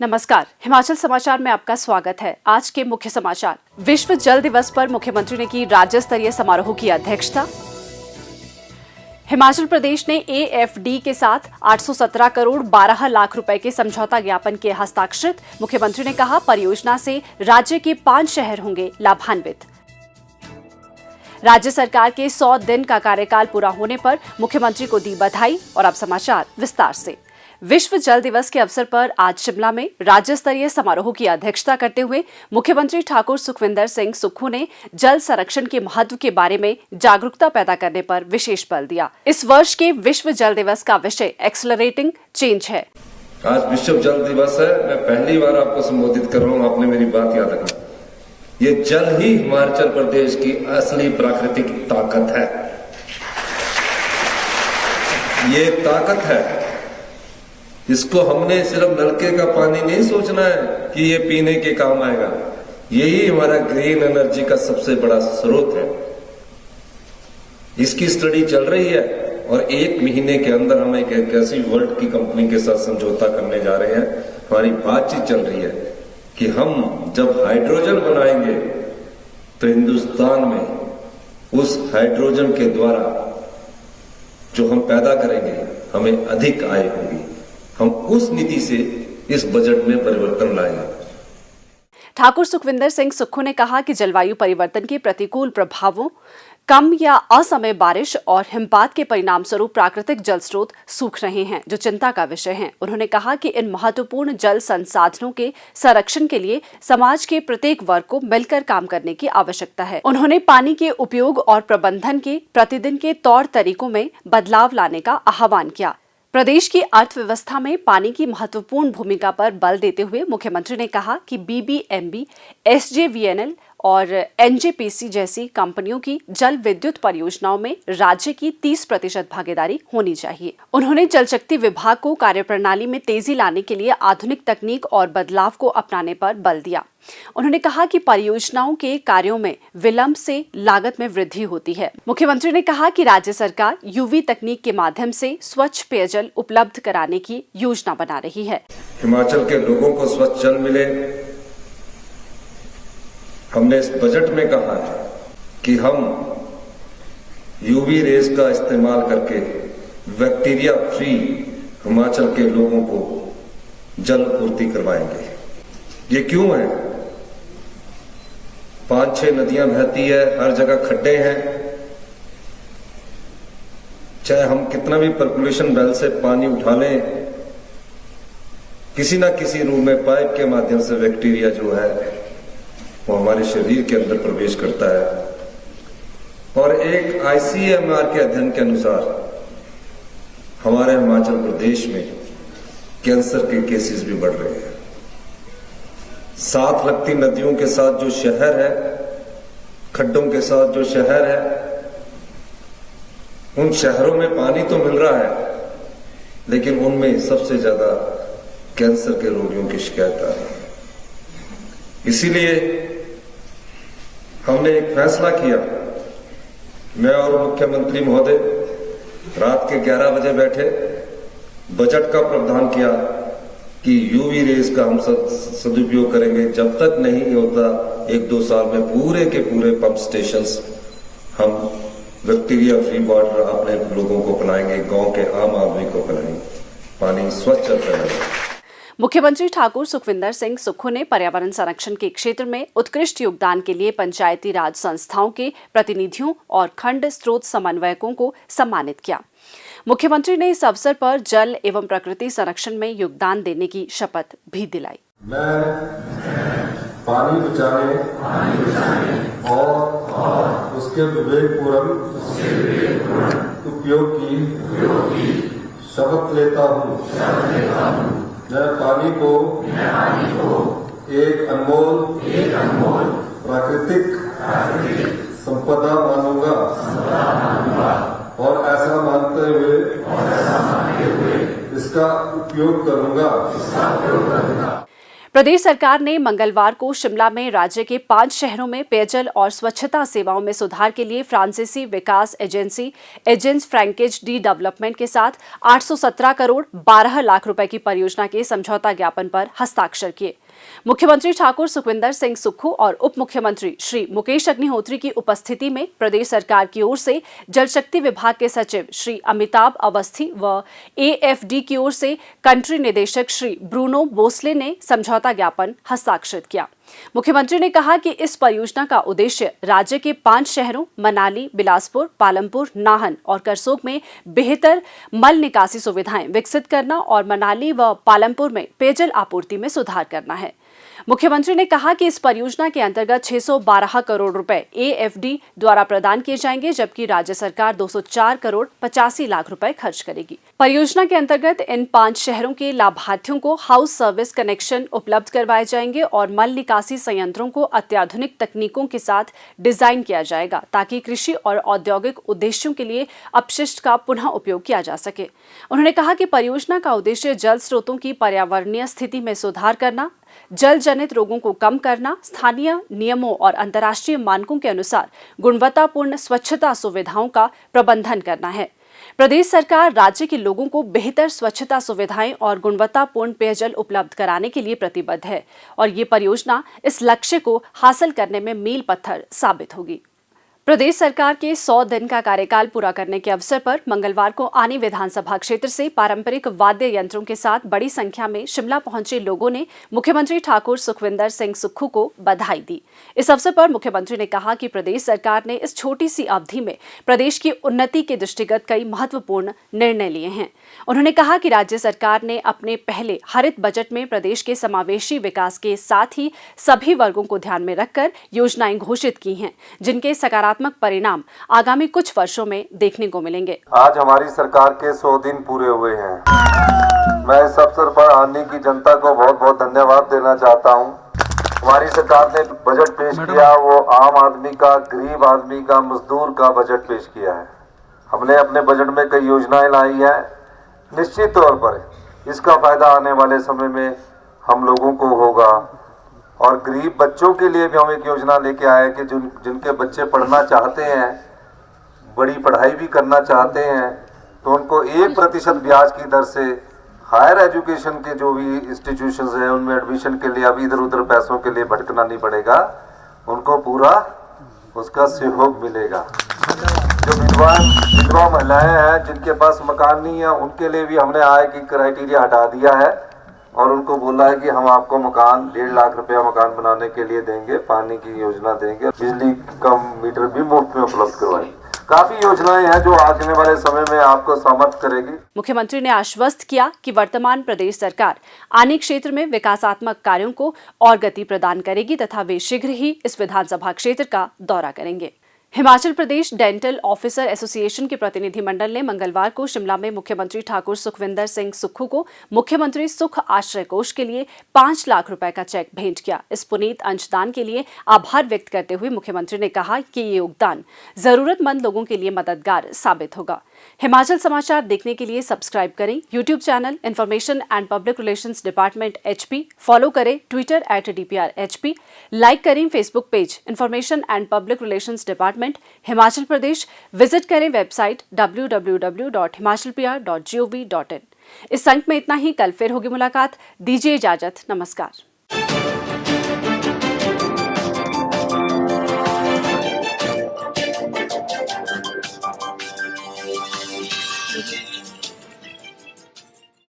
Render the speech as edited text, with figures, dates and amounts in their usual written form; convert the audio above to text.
नमस्कार, हिमाचल समाचार में आपका स्वागत है। आज के मुख्य समाचार। विश्व जल दिवस पर मुख्यमंत्री ने की राज्य स्तरीय समारोह की अध्यक्षता। हिमाचल प्रदेश ने AFD के साथ 817 करोड़ 12 लाख रुपए के समझौता ज्ञापन के हस्ताक्षरित। मुख्यमंत्री ने कहा, परियोजना से राज्य के 5 शहर होंगे लाभान्वित। राज्य सरकार के 100 दिन का कार्यकाल पूरा होने पर मुख्यमंत्री को दी बधाई। और अब समाचार विस्तार से। विश्व जल दिवस के अवसर पर आज शिमला में राज्य स्तरीय समारोह की अध्यक्षता करते हुए मुख्यमंत्री ठाकुर सुखविंदर सिंह सुक्खू ने जल संरक्षण के महत्व के बारे में जागरूकता पैदा करने पर विशेष बल दिया। इस वर्ष के विश्व जल दिवस का विषय एक्सेलरेटिंग चेंज है। आज विश्व जल दिवस है। मैं पहली बार आपको संबोधित कर रहा हूँ, आपने मेरी बात याद रखना। ये जल ही हिमाचल प्रदेश की असली प्राकृतिक ताकत है। ये ताकत है, इसको हमने सिर्फ नलके का पानी नहीं सोचना है कि ये पीने के काम आएगा। यही हमारा ग्रीन एनर्जी का सबसे बड़ा स्रोत है। इसकी स्टडी चल रही है और 1 महीने के अंदर हम एक ऐसी वर्ल्ड की कंपनी के साथ समझौता करने जा रहे हैं। हमारी बातचीत चल रही है कि हम जब हाइड्रोजन बनाएंगे तो हिंदुस्तान में उस हाइड्रोजन के द्वारा जो हम पैदा करेंगे हमें अधिक आय होगी। हम उस नीति से इस बजट में परिवर्तन लाएंगे। ठाकुर सुखविंदर सिंह सुक्खू ने कहा कि जलवायु परिवर्तन के प्रतिकूल प्रभावों, कम या असमय बारिश और हिमपात के परिणाम स्वरूप प्राकृतिक जल स्रोत सूख रहे हैं, जो चिंता का विषय है। उन्होंने कहा कि इन महत्वपूर्ण जल संसाधनों के संरक्षण के लिए समाज के प्रत्येक वर्ग को मिलकर काम करने की आवश्यकता है। उन्होंने पानी के उपयोग और प्रबंधन के प्रतिदिन के तौर तरीकों में बदलाव लाने का आह्वान किया। प्रदेश की अर्थव्यवस्था में पानी की महत्वपूर्ण भूमिका पर बल देते हुए मुख्यमंत्री ने कहा कि BBMB, SJVNL और NJPC जैसी कंपनियों की जल विद्युत परियोजनाओं में राज्य की 30% भागीदारी होनी चाहिए। उन्होंने जल शक्ति विभाग को कार्यप्रणाली में तेजी लाने के लिए आधुनिक तकनीक और बदलाव को अपनाने पर बल दिया। उन्होंने कहा कि परियोजनाओं के कार्यों में विलंब से लागत में वृद्धि होती है। मुख्यमंत्री ने कहा कि राज्य सरकार UV तकनीक के माध्यम से स्वच्छ पेयजल उपलब्ध कराने की योजना बना रही है। हिमाचल के लोगों को स्वच्छ जल मिले। हमने इस बजट में कहा है कि हम UV रेज का इस्तेमाल करके बैक्टीरिया फ्री हिमाचल के लोगों को जल पूर्ति करवाएंगे। ये क्यों है? 5-6 नदियां बहती है, हर जगह खड्डे हैं। चाहे हम कितना भी पर्कुलेशन बेल से पानी उठा लें, किसी ना किसी रूप में पाइप के माध्यम से बैक्टीरिया जो है वो हमारे शरीर के अंदर प्रवेश करता है। और एक ICMR के अध्ययन के अनुसार हमारे हिमाचल प्रदेश में कैंसर के केसेस भी बढ़ रहे हैं। साथ लगती नदियों के साथ जो शहर है, खड्डों के साथ जो शहर है, उन शहरों में पानी तो मिल रहा है, लेकिन उनमें सबसे ज्यादा कैंसर के रोगियों की शिकायत आ रही है। इसीलिए हमने एक फैसला किया। मैं और मुख्यमंत्री महोदय रात के 11 बजे बैठे, बजट का प्रावधान किया कि UV रेज का हम सदुपयोग करेंगे। जब तक नहीं होता 1-2 साल में पूरे के पूरे पंप स्टेशंस हम बैक्टीरिया फ्री वाटर अपने लोगों को पिलाएंगे, गांव के आम आदमी को पिलाएंगे, पानी स्वच्छ चलता है। मुख्यमंत्री ठाकुर सुखविंदर सिंह सुक्खू ने पर्यावरण संरक्षण के क्षेत्र में उत्कृष्ट योगदान के लिए पंचायती राज संस्थाओं के प्रतिनिधियों और खंड स्रोत समन्वयकों को सम्मानित किया। मुख्यमंत्री ने इस अवसर पर जल एवं प्रकृति संरक्षण में योगदान देने की शपथ भी दिलाई। मैं पानी बचाने और उसके विवेकपूर्ण उपयोग की शपथ लेता हूँ। मैं पानी को एक अनमोल प्राकृतिक संपदा मानूंगा और ऐसा मानते हुए इसका उपयोग करूंगा। प्रदेश सरकार ने मंगलवार को शिमला में राज्य के 5 शहरों में पेयजल और स्वच्छता सेवाओं में सुधार के लिए फ्रांसीसी विकास एजेंसी एजेंस फ्रैंकेज डी डेवलपमेंट के साथ 817 करोड़ 12 लाख रुपए की परियोजना के समझौता ज्ञापन पर हस्ताक्षर किए। मुख्यमंत्री ठाकुर सुखविंदर सिंह सुक्खू और उप मुख्यमंत्री श्री मुकेश अग्निहोत्री की उपस्थिति में प्रदेश सरकार की ओर से जल शक्ति विभाग के सचिव श्री अमिताभ अवस्थी व एएफडी की ओर से कंट्री निदेशक श्री ब्रूनो बोसले ने समझौता ज्ञापन हस्ताक्षरित किया। मुख्यमंत्री ने कहा कि इस परियोजना का उद्देश्य राज्य के 5 शहरों मनाली, बिलासपुर, पालमपुर, नाहन और करसोग में बेहतर मल निकासी सुविधाएं विकसित करना और मनाली व पालमपुर में पेयजल आपूर्ति में सुधार करना है। मुख्यमंत्री ने कहा कि इस परियोजना के अंतर्गत 612 करोड़ रुपए एएफडी द्वारा प्रदान किए जाएंगे, जबकि राज्य सरकार 204 करोड़ 85 लाख रुपए खर्च करेगी। परियोजना के अंतर्गत इन 5 शहरों के लाभार्थियों को हाउस सर्विस कनेक्शन उपलब्ध करवाए जाएंगे और मल निकासी संयंत्रों को अत्याधुनिक तकनीकों के साथ डिजाइन किया जाएगा ताकि कृषि और औद्योगिक उद्देश्यों के लिए अपशिष्ट का पुनः उपयोग किया जा सके। उन्होंने कहा कि परियोजना का उद्देश्य जल स्रोतों की पर्यावरणीय स्थिति में सुधार करना, जल जनित रोगों को कम करना, स्थानीय नियमों और अंतर्राष्ट्रीय मानकों के अनुसार गुणवत्तापूर्ण स्वच्छता सुविधाओं का प्रबंधन करना है। प्रदेश सरकार राज्य के लोगों को बेहतर स्वच्छता सुविधाएं और गुणवत्तापूर्ण पेयजल उपलब्ध कराने के लिए प्रतिबद्ध है और ये परियोजना इस लक्ष्य को हासिल करने में मील पत्थर साबित होगी। प्रदेश सरकार के 100 दिन का कार्यकाल पूरा करने के अवसर पर मंगलवार को आनी विधानसभा क्षेत्र से पारंपरिक वाद्य यंत्रों के साथ बड़ी संख्या में शिमला पहुंचे लोगों ने मुख्यमंत्री ठाकुर सुखविंदर सिंह सुक्खू को बधाई दी। इस अवसर पर मुख्यमंत्री ने कहा कि प्रदेश सरकार ने इस छोटी सी अवधि में प्रदेश की उन्नति के दृष्टिगत कई महत्वपूर्ण निर्णय लिए हैं। उन्होंने कहा कि राज्य सरकार ने अपने पहले हरित बजट में प्रदेश के समावेशी विकास के साथ ही सभी वर्गों को ध्यान में रखकर योजनाएं घोषित की हैं, जिनके सकारात्मक परिणाम आगामी कुछ वर्षों में देखने को मिलेंगे। आज हमारी सरकार के 100 दिन पूरे हुए हैं। मैं इस अवसर पर आनी की जनता को बहुत बहुत धन्यवाद देना चाहता हूं। हमारी सरकार ने बजट पेश किया, वो आम आदमी का, गरीब आदमी का, मजदूर का बजट पेश किया है। हमने अपने बजट में कई योजनाएं लाई हैं। निश्चित तौर पर इसका फायदा आने वाले समय में हम लोगों को होगा और गरीब बच्चों के लिए भी हम एक योजना लेके आए कि जिनके बच्चे पढ़ना चाहते हैं, बड़ी पढ़ाई भी करना चाहते हैं, तो उनको 1% ब्याज की दर से हायर एजुकेशन के जो भी इंस्टीट्यूशंस हैं उनमें एडमिशन के लिए अभी इधर उधर पैसों के लिए भटकना नहीं पड़ेगा, उनको पूरा उसका सहयोग मिलेगा। जो विधवा महिलाएं हैं जिनके पास मकान नहीं है, उनके लिए भी हमने आय की क्राइटेरिया हटा दिया है और उनको बोला है कि हम आपको मकान 1.5 लाख रुपया मकान बनाने के लिए देंगे, पानी की योजना देंगे, बिजली का मीटर भी मुफ्त में उपलब्ध करवाएंगे। काफी योजनाएं हैं जो आने वाले समय में आपको समर्थ करेगी। मुख्यमंत्री ने आश्वस्त किया कि वर्तमान प्रदेश सरकार आनी क्षेत्र में विकासात्मक कार्यों को और गति प्रदान करेगी तथा वे शीघ्र ही इस विधानसभा क्षेत्र का दौरा करेंगे। Himachal Pradesh dental officer association के प्रतिनिधिमंडल ने मंगलवार को शिमला में मुख्यमंत्री ठाकुर सुखविंदर सिंह सुक्खू को मुख्यमंत्री सुख आश्रय कोष के लिए 5 लाख रुपए का चेक भेंट किया। इस पुनीत अंशदान के लिए आभार व्यक्त करते हुए मुख्यमंत्री ने कहा कि ये योगदान जरूरतमंद लोगों के लिए मददगार साबित होगा। हिमाचल समाचार देखने के लिए सब्सक्राइब करें YouTube channel information and public relations department HP, follow करें ट्विटर @DPR-HP, लाइक करें Facebook page information and public relations department Himachal Pradesh, visit करें वेबसाइट www.himachalpr.gov.in। इस अंक में इतना ही। कल फिर होगी मुलाकात। दीजिए इजाजत। नमस्कार।